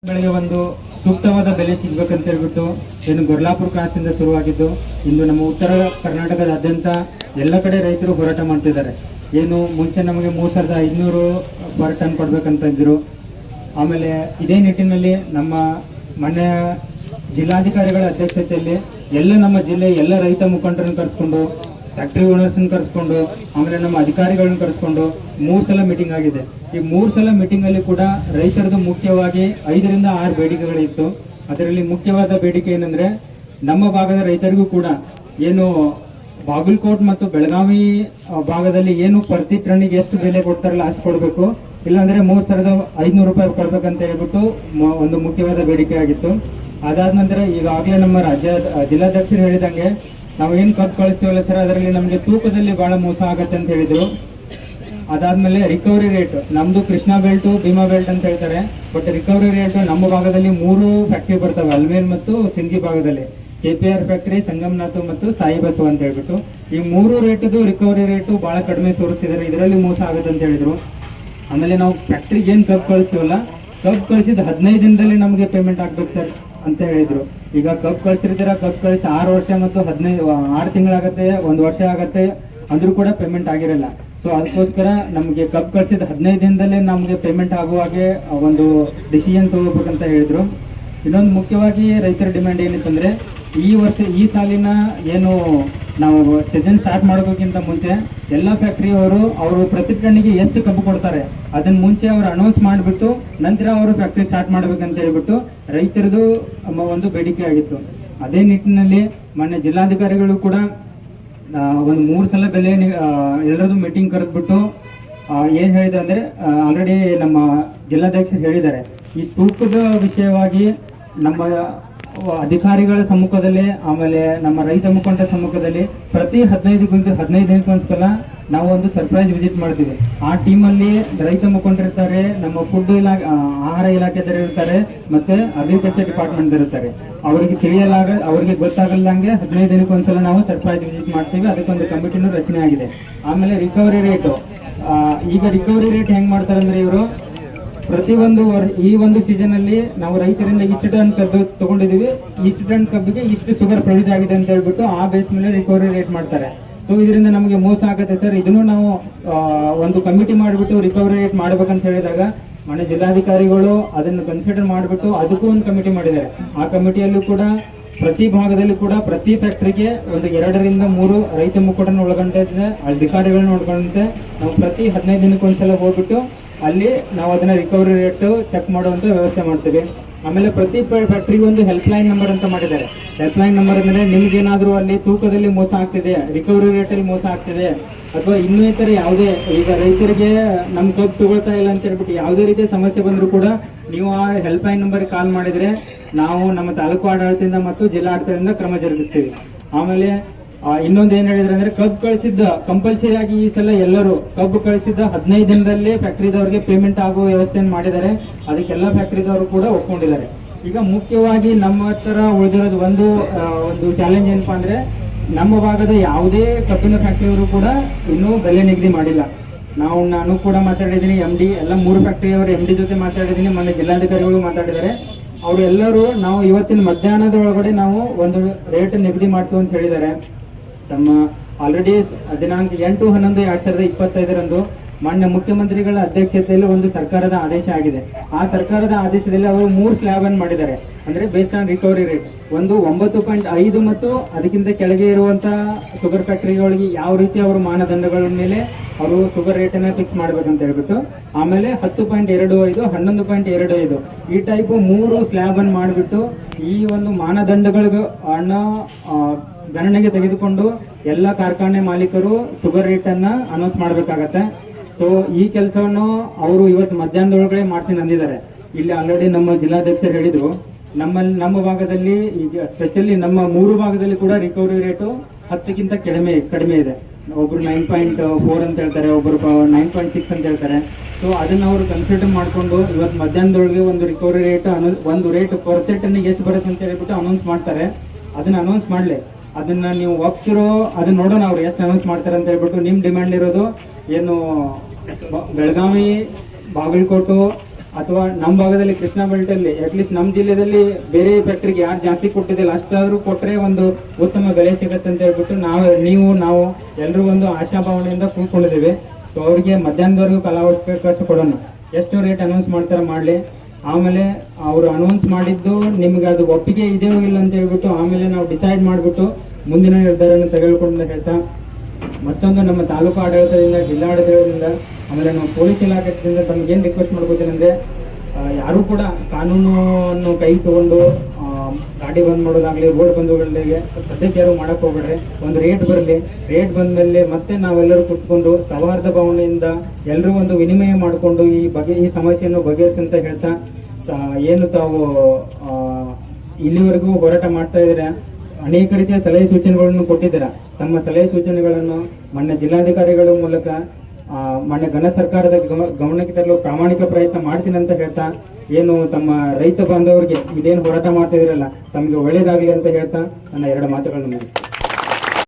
ಗಳಿಗೆ ಒಂದು ಸೂಕ್ತವಾದ ಬೆಲೆ ಸಿಗ್ಬೇಕಂತ ಹೇಳ್ಬಿಟ್ಟು ಏನು ಗೊರ್ಲಾಪುರ ಕ್ರಾಸಿಂದ ಶುರುವಾಗಿದ್ದು ಇಂದು ನಮ್ಮ ಉತ್ತರ ಕರ್ನಾಟಕದಾದ್ಯಂತ ಎಲ್ಲ ಕಡೆ ರೈತರು ಹೋರಾಟ ಮಾಡ್ತಿದ್ದಾರೆ. ಏನು ಮುಂಚೆ ನಮಗೆ 3500 ಪರ್ ಟನ್ ಕೊಡ್ಬೇಕಂತ ಇದ್ರು. ಆಮೇಲೆ ಇದೇ ನಿಟ್ಟಿನಲ್ಲಿ ನಮ್ಮ ಮನೆ ಜಿಲ್ಲಾಧಿಕಾರಿಗಳ ಅಧ್ಯಕ್ಷತೆಯಲ್ಲಿ ಎಲ್ಲ ನಮ್ಮ ಜಿಲ್ಲೆ ಎಲ್ಲ ರೈತ ಮುಖಂಡರನ್ನು ಕರೆಸ್ಕೊಂಡು ಫ್ಯಾಕ್ಟ್ರಿ ಓನರ್ಸ್ನ ಕರೆಸ್ಕೊಂಡು ಆಮೇಲೆ ನಮ್ಮ ಅಧಿಕಾರಿಗಳನ್ನ ಕರೆಸ್ಕೊಂಡು 3 ಸಲ ಮೀಟಿಂಗ್ ಆಗಿದೆ. ಈ 3 ಸಲ ಮೀಟಿಂಗ್ ಅಲ್ಲಿ ಕೂಡ ರೈತರದ್ದು ಮುಖ್ಯವಾಗಿ 5 ರಿಂದ 6 ಬೇಡಿಕೆಗಳಿತ್ತು. ಅದರಲ್ಲಿ ಮುಖ್ಯವಾದ ಬೇಡಿಕೆ ಏನಂದ್ರೆ ನಮ್ಮ ಭಾಗದ ರೈತರಿಗೂ ಕೂಡ ಏನು ಬಾಗಲಕೋಟ್ ಮತ್ತು ಬೆಳಗಾವಿ ಭಾಗದಲ್ಲಿ ಏನು ಪ್ರತಿ ಟನ್ನಿಗೆ ಎಷ್ಟು ಬೆಲೆ ಕೊಡ್ತಾರಲ್ಲ ಅಷ್ಟು ಕೊಡಬೇಕು, ಇಲ್ಲಾಂದ್ರೆ 3500 ರೂಪಾಯಿ ಕೊಡ್ಬೇಕಂತ ಹೇಳ್ಬಿಟ್ಟು ಒಂದು ಮುಖ್ಯವಾದ ಬೇಡಿಕೆ ಆಗಿತ್ತು. ಅದಾದ ನಂತರ ಈಗಾಗಲೇ ನಮ್ಮ ಜಿಲ್ಲಾಧ್ಯಕ್ಷರು ಹೇಳಿದಂಗೆ ನಾವು ಏನು ಕಬ್ಬು ಕಳಿಸ್ತೀವಲ್ಲ ಸರ್, ಅದರಲ್ಲಿ ನಮಗೆ ತೂಕದಲ್ಲಿ ಬಹಳ ಮೋಸ ಆಗತ್ತೆ ಅಂತ ಹೇಳಿದ್ರು. ಅದಾದ್ಮೇಲೆ ರಿಕವರಿ ರೇಟ್ ನಮ್ದು ಕೃಷ್ಣಾ ಬೆಲ್ಟ್ ಭೀಮಾ ಬೆಲ್ಟ್ ಅಂತ ಹೇಳ್ತಾರೆ, ಬಟ್ ರಿಕವರಿ ರೇಟ್ ನಮ್ಮ ಭಾಗದಲ್ಲಿ 3 ಫ್ಯಾಕ್ಟ್ರಿ ಬರ್ತವೆ, ಅಲ್ಮೇಲ್ ಮತ್ತು ಸಿಂಗಿ ಭಾಗದಲ್ಲಿ KPR ಫ್ಯಾಕ್ಟ್ರಿ, ಸಂಗಮನಾಥ್ ಮತ್ತು ಸಾಯಿ ಬಸವ ಅಂತ ಹೇಳ್ಬಿಟ್ಟು ಈ 3 ರೇಟ್ದು ರಿಕವರಿ ರೇಟು ಬಹಳ ಕಡಿಮೆ ತೋರಿಸ್ತಿದ್ದಾರೆ, ಇದರಲ್ಲಿ ಮೋಸ ಆಗುತ್ತೆ ಅಂತ ಹೇಳಿದ್ರು. ಆಮೇಲೆ ನಾವು ಫ್ಯಾಕ್ಟ್ರಿಗೆ ಏನು ಕಬ್ಬು ಕಳಿಸ್ತೀವಲ್ಲ, ಕಬ್ಬು ಕಳಿಸಿದ 15 ದಿನದಲ್ಲಿ ನಮಗೆ ಪೇಮೆಂಟ್ ಆಗ್ಬೇಕು ಸರ್ ಅಂತ ಹೇಳಿದ್ರು. ಈಗ ಕಬ್ಬು ಕಳಿಸಿರ್ತೀರ, ಕಬ್ಬು ಕಳಿಸಿ 6 ವರ್ಷ ಮತ್ತು 6 ತಿಂಗಳಾಗತ್ತೆ, 1 ವರ್ಷ ಆಗತ್ತೆ, ಅಂದ್ರೂ ಕೂಡ ಪೇಮೆಂಟ್ ಆಗಿರಲ್ಲ. ಸೊ ಅದಕ್ಕೋಸ್ಕರ ನಮಗೆ ಕಬ್ಬು ಕಳಿಸಿದ 15 ದಿನದಲ್ಲೇ ನಮಗೆ ಪೇಮೆಂಟ್ ಆಗುವ ಹಾಗೆ ಒಂದು ಡಿಸಿಷನ್ ತಗೋಬೇಕಂತ ಹೇಳಿದ್ರು. ಇನ್ನೊಂದು ಮುಖ್ಯವಾಗಿ ರೈತರ ಡಿಮ್ಯಾಂಡ್ ಏನಿತ್ತಂದ್ರೆ ಈ ಸಾಲಿನ ಏನು ನಾವು ಸೀಸನ್ ಸ್ಟಾರ್ಟ್ ಮಾಡೋದಕ್ಕಿಂತ ಮುಂಚೆ ಎಲ್ಲ ಫ್ಯಾಕ್ಟ್ರಿಯವರು ಪ್ರತಿ ಟನ್ನಿಗೆ ಎಷ್ಟು ಕಬ್ಬು ಕೊಡ್ತಾರೆ ಅದನ್ನ ಮುಂಚೆ ಅವರು ಅನೌನ್ಸ್ ಮಾಡಿಬಿಟ್ಟು ನಂತರ ಅವರು ಫ್ಯಾಕ್ಟ್ರಿ ಸ್ಟಾರ್ಟ್ ಮಾಡ್ಬೇಕಂತ ಹೇಳ್ಬಿಟ್ಟು ರೈತರದು ಒಂದು ಬೇಡಿಕೆ ಆಗಿತ್ತು. ಅದೇ ನಿಟ್ಟಿನಲ್ಲಿ ಮೊನ್ನೆ ಜಿಲ್ಲಾಧಿಕಾರಿಗಳು ಕೂಡ ಒಂದು 3 ಸಲ ಬೆಲೆ ಎಲ್ಲರದು ಮೀಟಿಂಗ್ ಕರೆದ್ಬಿಟ್ಟು ಏನ್ ಹೇಳಿದೆ ಅಂದ್ರೆ ಆಲ್ರೆಡಿ ನಮ್ಮ ಜಿಲ್ಲಾಧ್ಯಕ್ಷರು ಹೇಳಿದ್ದಾರೆ, ಈ ತೂಕದ ವಿಷಯವಾಗಿ ನಮ್ಮ ಅಧಿಕಾರಿಗಳ ಸಮ್ಮುಖದಲ್ಲಿ ಆಮೇಲೆ ನಮ್ಮ ರೈತ ಮುಖಂಡರ ಸಮ್ಮುಖದಲ್ಲಿ ಪ್ರತಿ 15 ದಿನಕ್ಕೊಂದ್ಸಲ ನಾವು ಒಂದು ಸರ್ಪ್ರೈಸ್ ವಿಸಿಟ್ ಮಾಡ್ತೀವಿ. ಆ ಟೀಮಲ್ಲಿ ರೈತ ಮುಖಂಡರಿರ್ತಾರೆ, ನಮ್ಮ ಫುಡ್ ಆಹಾರ ಇಲಾಖೆದವರು ಇರ್ತಾರೆ, ಮತ್ತೆ ಅಗ್ರಿಕಲ್ಚರ್ ಡಿಪಾರ್ಟ್ಮೆಂಟ್ ಇರ್ತಾರೆ. ಅವ್ರಿಗೆ ಗೊತ್ತಾಗಲ್ಲಂಗೆ 15 ದಿನಕ್ಕೊಂದ್ಸಲ ನಾವು ಸರ್ಪ್ರೈಸ್ ವಿಸಿಟ್ ಮಾಡ್ತೀವಿ. ಅದಕ್ಕೊಂದು ಕಮಿಟಿನೂ ರಚನೆ ಆಗಿದೆ. ಆಮೇಲೆ ರಿಕವರಿ ರೇಟು, ಈಗ ರಿಕವರಿ ರೇಟ್ ಹೆಂಗ್ ಮಾಡ್ತಾರೆ ಅಂದ್ರೆ ಇವರು ಪ್ರತಿ ಈ ಒಂದು ಸೀಸನ್ ಅಲ್ಲಿ ನಾವು ರೈತರಿಂದ ಇಷ್ಟು ಟನ್ ಕಬ್ಬು ತಗೊಂಡಿದೀವಿ, ಇಷ್ಟು ಟನ್ ಕಬ್ಬಿಗೆ ಇಷ್ಟು ಶುಗರ್ ಪ್ರೊಡ್ಯೂಸ್ ಆಗಿದೆ ಅಂತ ಹೇಳ್ಬಿಟ್ಟು ಆ ಬೇಸ್ ಮೇಲೆ ರಿಕವರಿ ರೇಟ್ ಮಾಡ್ತಾರೆ. ಸೊ ಇದರಿಂದ ನಮಗೆ ಮೋಸ ಆಗುತ್ತೆ ಸರ್. ಇದನ್ನು ನಾವು ಒಂದು ಕಮಿಟಿ ಮಾಡಿಬಿಟ್ಟು ರಿಕವರಿ ರೇಟ್ ಮಾಡ್ಬೇಕಂತ ಹೇಳಿದಾಗ ಮನೆ ಜಿಲ್ಲಾಧಿಕಾರಿಗಳು ಅದನ್ನು ಕನ್ಸಿಡರ್ ಮಾಡಿಬಿಟ್ಟು ಅದಕ್ಕೂ ಒಂದು ಕಮಿಟಿ ಮಾಡಿದ್ದಾರೆ. ಆ ಕಮಿಟಿಯಲ್ಲೂ ಕೂಡ ಪ್ರತಿ ಭಾಗದಲ್ಲಿ ಕೂಡ ಪ್ರತಿ ಫ್ಯಾಕ್ಟ್ರಿಗೆ ಒಂದು 2 ರಿಂದ 3 ರೈತ ಮುಖಂಡರನ್ನು ಒಳಗೊಂಡಂತೆ ಅಧಿಕಾರಿಗಳನ್ನ ಒಳಗೊಂಡಂತೆ ನಾವು ಪ್ರತಿ 15 ದಿನಕ್ಕೊಂದ್ಸಲ ಹೋಗ್ಬಿಟ್ಟು ಅಲ್ಲಿ ನಾವು ಅದನ್ನ ರಿಕವರಿ ರೇಟ್ ಚೆಕ್ ಮಾಡುವಂತ ವ್ಯವಸ್ಥೆ ಮಾಡ್ತೀವಿ. ಆಮೇಲೆ ಪ್ರತಿ ಫ್ಯಾಕ್ಟ್ರಿಗೆ ಒಂದು ಹೆಲ್ಪ್ ಲೈನ್ ನಂಬರ್ ಅಂತ ಮಾಡಿದ್ದಾರೆ. ಹೆಲ್ಪ್ ಲೈನ್ ನಂಬರ್ ಅಂದ್ರೆ ನಿಮ್ಗೇನಾದ್ರೂ ಅಲ್ಲಿ ತೂಕದಲ್ಲಿ ಮೋಸ ಆಗ್ತಿದೆ, ರಿಕವರಿ ರೇಟ್ ಅಲ್ಲಿ ಮೋಸ ಆಗ್ತಿದೆ, ಅಥವಾ ಇನ್ನೂ ಇತರ ಯಾವುದೇ ಈಗ ರೈತರಿಗೆ ನಮ್ ಕಬ್ಬು ತಗೊಳ್ತಾ ಇಲ್ಲ ಅಂತ ಹೇಳ್ಬಿಟ್ಟು ಯಾವುದೇ ರೀತಿಯ ಸಮಸ್ಯೆ ಬಂದರೂ ಕೂಡ ನೀವು ಆ ಹೆಲ್ಪ್ ಲೈನ್ ನಂಬರ್ ಕಾಲ್ ಮಾಡಿದ್ರೆ ನಾವು ನಮ್ಮ ತಾಲೂಕು ಆಡಳಿತದಿಂದ ಮತ್ತು ಜಿಲ್ಲಾ ಆಡಳಿತದಿಂದ ಕ್ರಮ ಜರುಗಿಸ್ತೀವಿ. ಆಮೇಲೆ ಇನ್ನೊಂದು ಏನ್ ಹೇಳಿದ್ರೆ ಅಂದ್ರೆ ಕಬ್ಬು ಕಳಿಸಿದ್ದ ಕಂಪಲ್ಸರಿ ಆಗಿ ಈ ಸಲ ಎಲ್ಲರೂ ಕಬ್ಬು ಕಳಿಸಿದ್ದ 15 ದಿನದಲ್ಲಿ ಫ್ಯಾಕ್ಟ್ರಿದವ್ರಿಗೆ ಪೇಮೆಂಟ್ ಆಗುವ ವ್ಯವಸ್ಥೆಯನ್ನು ಮಾಡಿದ್ದಾರೆ. ಅದಕ್ಕೆಲ್ಲ ಫ್ಯಾಕ್ಟ್ರಿದವರು ಕೂಡ ಒಪ್ಕೊಂಡಿದ್ದಾರೆ. ಈಗ ಮುಖ್ಯವಾಗಿ ನಮ್ಮ ಹತ್ರ ಉಳಿದಿರೋದು ಒಂದು ಚಾಲೆಂಜ್ ಏನಪ್ಪಾ ಅಂದ್ರೆ ನಮ್ಮ ಭಾಗದ ಯಾವುದೇ ಕಬ್ಬಿನ ಫ್ಯಾಕ್ಟ್ರಿಯವರು ಕೂಡ ಇನ್ನೂ ಬೆಲೆ ನಿಗದಿ ಮಾಡಿಲ್ಲ. ನಾನು ಕೂಡ ಮಾತಾಡಿದ್ದೀನಿ, MD ಎಲ್ಲ 3 ಫ್ಯಾಕ್ಟ್ರಿಯವರು MD ಜೊತೆ ಮಾತಾಡಿದ್ದೀನಿ, ಮೊನ್ನೆ ಜಿಲ್ಲಾಧಿಕಾರಿಗಳು ಮಾತಾಡಿದ್ದಾರೆ. ಅವರು ಎಲ್ಲರೂ ನಾವು ಇವತ್ತಿನ ಮಧ್ಯಾಹ್ನದ ಒಳಗಡೆ ನಾವು ಒಂದು ರೇಟ್ ನಿಗದಿ ಮಾಡ್ತೀವಿ ಅಂತ ಹೇಳಿದ್ದಾರೆ. ತಮ್ಮ ಆಲ್ರೆಡಿ ದಿನಾಂಕ 8/11/2025 ಮಾನ್ಯ ಮುಖ್ಯಮಂತ್ರಿಗಳ ಅಧ್ಯಕ್ಷತೆಯಲ್ಲಿ ಒಂದು ಸರ್ಕಾರದ ಆದೇಶ ಆಗಿದೆ. ಆ ಸರ್ಕಾರದ ಆದೇಶದಲ್ಲಿ ಅವರು 3 ಸ್ಲ್ಯಾಬ್ ಅನ್ನು ಮಾಡಿದ್ದಾರೆ. ಅಂದ್ರೆ ಬೇಸ್ಡ್ ಆನ್ ರಿಕವರಿ ರೇಟ್ ಒಂದು 9.5 ಮತ್ತು ಅದಕ್ಕಿಂತ ಕೆಳಗೆ ಇರುವಂತಹ ಶುಗರ್ ಫ್ಯಾಕ್ಟರಿಗಳಿಗೆ ಯಾವ ರೀತಿ ಅವರು ಮಾನದಂಡಗಳ ಮೇಲೆ ಅವರು ಶುಗರ್ ರೇಟ್ ಅನ್ನ ಫಿಕ್ಸ್ ಮಾಡ್ಬೇಕಂತ ಹೇಳ್ಬಿಟ್ಟು, ಆಮೇಲೆ 10.25 11.25 ಈ ಟೈಪ್ 3 ಸ್ಲ್ಯಾಬ್ ಅನ್ನು ಮಾಡಿಬಿಟ್ಟು ಈ ಒಂದು ಮಾನದಂಡಗಳಿಗೆ ಗಣನೆಗೆ ತೆಗೆದುಕೊಂಡು ಎಲ್ಲ ಕಾರ್ಖಾನೆ ಮಾಲೀಕರು ಶುಗರ್ ರೇಟ್ ಅನ್ನ ಅನೌನ್ಸ್ ಮಾಡ್ಬೇಕಾಗತ್ತೆ. ಸೊ ಈ ಕೆಲಸವನ್ನು ಅವರು ಇವತ್ತು ಮಧ್ಯಾಹ್ನದೊಳಗಡೆ ಮಾಡ್ತೀನಿ ಅಂದಿದ್ದಾರೆ. ಇಲ್ಲಿ ಆಲ್ರೆಡಿ ನಮ್ಮ ಜಿಲ್ಲಾಧ್ಯಕ್ಷರು ಹೇಳಿದ್ರು, ನಮ್ಮ ಭಾಗದಲ್ಲಿ ಈಗ ಸ್ಪೆಷಲಿ ನಮ್ಮ 3 ಭಾಗದಲ್ಲಿ ಕೂಡ ರಿಕವರಿ ರೇಟು 10ಕ್ಕಿಂತ ಕಡಿಮೆ ಇದೆ. ಒಬ್ರು 9.4 ಅಂತ ಹೇಳ್ತಾರೆ, ಒಬ್ಬರು 9.6 ಅಂತ ಹೇಳ್ತಾರೆ. ಸೊ ಅದನ್ನ ಅವರು ಕನ್ಸಿಡರ್ ಮಾಡಿಕೊಂಡು ಇವತ್ತು ಮಧ್ಯಾಹ್ನದೊಳಗೆ ಒಂದು ರಿಕವರಿ ರೇಟ್ ಒಂದು ರೇಟ್ ಪರ್ ಟನ್ನಿಗೆ ಎಷ್ಟು ಬರುತ್ತೆ ಅಂತ ಹೇಳ್ಬಿಟ್ಟು ಅನೌನ್ಸ್ ಮಾಡ್ತಾರೆ. ಅದನ್ನ ಅನೌನ್ಸ್ ಮಾಡಲಿ, ಅದನ್ನ ನೀವು ಒಪ್ಸಿರೋ ಅದನ್ನ ನೋಡೋಣ ಅವ್ರು ಎಷ್ಟು ಅನೌನ್ಸ್ ಮಾಡ್ತಾರೆ ಅಂತ ಹೇಳ್ಬಿಟ್ಟು. ನಿಮ್ ಡಿಮ್ಯಾಂಡ್ ಇರೋದು ಏನು ಬೆಳಗಾವಿ, ಬಾಗಲಕೋಟು, ಅಥವಾ ನಮ್ಮ ಭಾಗದಲ್ಲಿ ಕೃಷ್ಣ ಬೆಲ್ಟ್ ಅಲ್ಲಿ ಅಟ್ಲೀಸ್ಟ್ ನಮ್ಮ ಜಿಲ್ಲೆಯಲ್ಲಿ ಬೇರೆ ಫ್ಯಾಕ್ಟ್ರಿಗೆ ಯಾರು ಜಾಸ್ತಿ ಕೊಟ್ಟಿದ್ದಿಲ್ಲ ಅಷ್ಟಾದ್ರೂ ಕೊಟ್ಟರೆ ಒಂದು ಉತ್ತಮ ಬೆಲೆ ಸಿಗತ್ತೆ ಅಂತ ಹೇಳ್ಬಿಟ್ಟು ನಾವು ಎಲ್ಲರೂ ಒಂದು ಆಶಾಭಾವನೆಯಿಂದ ಕೂತ್ಕೊಂಡಿದ್ದೀವಿ. ಸೊ ಅವ್ರಿಗೆ ಮಧ್ಯಾಹ್ನದವರೆಗೂ ಕಾಲಾವಕಾಶ ಕೊಡೋಣ. ಎಷ್ಟು ರೇಟ್ ಅನೌನ್ಸ್ ಮಾಡ್ತಾರೆ ಮಾಡಲಿ. ಆಮೇಲೆ ಅವರು ಅನೌನ್ಸ್ ಮಾಡಿದ್ದು ನಿಮ್ಗೆ ಅದು ಒಪ್ಪಿಗೆ ಇದೆಯೋ ಇಲ್ಲ ಅಂತ ಹೇಳ್ಬಿಟ್ಟು ಆಮೇಲೆ ನಾವು ಡಿಸೈಡ್ ಮಾಡಿಬಿಟ್ಟು ಮುಂದಿನ ನಿರ್ಧಾರವನ್ನು ತೆಗೆದುಕೊಂಡು ಹೇಳ್ತಾ, ಮತ್ತೊಂದು ನಮ್ಮ ತಾಲೂಕು ಆಡಳಿತದಿಂದ, ಜಿಲ್ಲಾಡಳಿತದಿಂದ, ಆಮೇಲೆ ನಮ್ಮ ಪೊಲೀಸ್ ಇಲಾಖೆಯಿಂದ ತಮಗೇನು ರಿಕ್ವೆಸ್ಟ್ ಮಾಡ್ಕೋತೀನಿ ಅಂದರೆ, ಯಾರೂ ಕೂಡ ಕಾನೂನನ್ನು ಕೈ ತಗೊಂಡು ಗಾಡಿ ಬಂದ್ ಮಾಡೋದಾಗಲಿ, ರೋಡ್ ಬಂಧುಗಳಿಗೆ ಸದ್ಯಕ್ಕೆ ಯಾರು ಮಾಡಕ್ಕೆ ಹೋಗ್ಬೇಡ್ರಿ. ಒಂದು ರೇಟ್ ಬರಲಿ, ರೇಟ್ ಬಂದಮೇಲೆ ಮತ್ತೆ ನಾವೆಲ್ಲರೂ ಕುತ್ಕೊಂಡು ಸೌಹಾರ್ದ ಭಾವನೆಯಿಂದ ಎಲ್ಲರೂ ಒಂದು ವಿನಿಮಯ ಮಾಡಿಕೊಂಡು ಈ ಸಮಸ್ಯೆಯನ್ನು ಬಗೆಹರಿಸಂತ ಹೇಳ್ತಾ, ಏನು ತಾವು ಇಲ್ಲಿವರೆಗೂ ಹೋರಾಟ ಮಾಡ್ತಾ ಇದ್ದೀರಾ, ಅನೇಕ ರೀತಿಯ ಸಲಹೆ ಸೂಚನೆಗಳನ್ನು ಕೊಟ್ಟಿದ್ದೀರಾ. ತಮ್ಮ ಸಲಹೆ ಸೂಚನೆಗಳನ್ನು ಮೊನ್ನೆ ಜಿಲ್ಲಾಧಿಕಾರಿಗಳ ಮೂಲಕ ಮೊನ್ನೆ ಘನ ಸರ್ಕಾರದ ಗಮನಕ್ಕೆ ತರಲು ಪ್ರಾಮಾಣಿಕ ಪ್ರಯತ್ನ ಮಾಡ್ತೀನಿ ಅಂತ ಹೇಳ್ತಾ, ಏನು ತಮ್ಮ ರೈತ ಬಾಂಧವರಿಗೆ ಇದೇನು ಹೋರಾಟ ಮಾಡ್ತಾ ಇದ್ರಲ್ಲ ತಮಗೆ ಒಳ್ಳೇದಾಗಲಿ ಅಂತ ಹೇಳ್ತಾ ನನ್ನ ಎರಡು ಮಾತುಗಳನ್ನು ಮುಗಿಸ್ತೀನಿ.